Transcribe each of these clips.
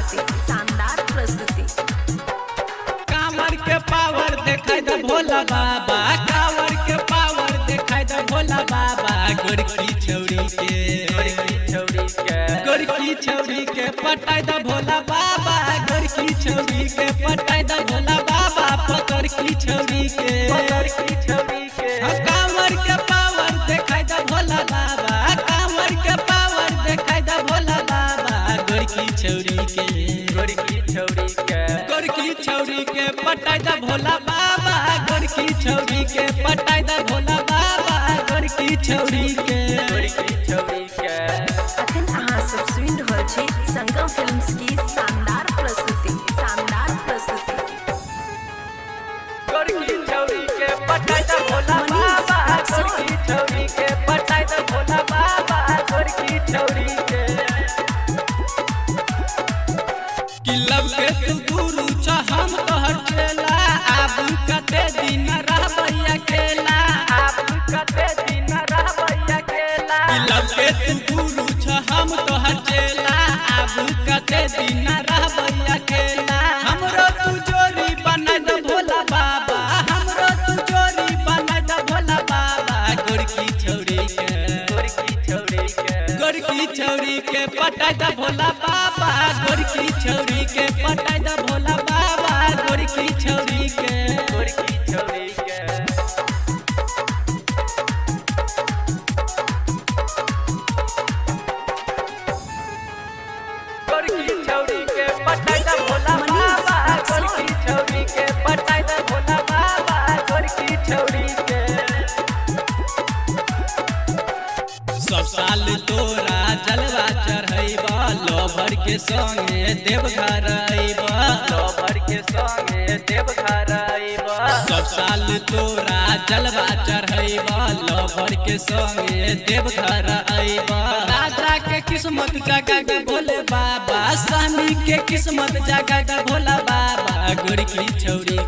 शानदार प्रस्तुति। कांवर के पावर देखाई द भोला बाबा, कांवर के पावर देखाई द भोला बाबा। गोरकी छौरी के पटाई द भोला बाबा, गोरकी छौरी के पटाई द भोला बाबा। पकड़ की छौरी के कांवर के पावर देखाई द भोला बाबा, कांवर के पावर देखाई द भोला बाबा। गोरकी छौरी के पटाई द भोला बाबा, गोरकी छौरी के पटाई द भोला बाबा। गोरकी छौरी के अखन अहाँ सब सुनि रहल छी संगम फिल्म्स की शानदार प्रस्तुति। गोरकी छौरी के पटाई द भोला बाबा, गोरकी छौरी के पटाई द भोला बाबा। गोरकी छौरी के किलब के तू गुरु छ हम तोहर चेला। आब कते दिन रहबै अकेला, किलब के तू गुरु छ हम तोहर चेला। आब कते दिन रहबै अकेला। हमरो तू जोड़ी बनाई द भोला बाबा, हमरो तू जोड़ी बनाई द भोला बाबा। गोरकी छौरी के पटाई द भोला बाबा, गोरकी छौरी के पटाई द भोला बाबा। गोरकी छौरी के गोरकी छौरी के पटाई द भोला बाबा, गोरकी छौरी के पटाई द भोला बाबा। गोरकी छौरी के सब साल तोरा जलवा चढ़ैबा, लोभर के संगे देवघर अइबा। सब साल तोरा जलवा चढ़ैबा, लोभर के संगे देवघर अइबा। राजा के किस्मत जगा द भोले बाबा, स्वामी के किस्मत जगा द भोला बाबा। गोरकी छौरी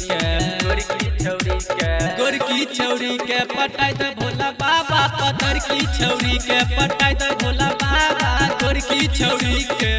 के पटाई द भोला बाबा, पत्थर की छौरी के पटाई द भोला बाबा। गोरकी छौरी के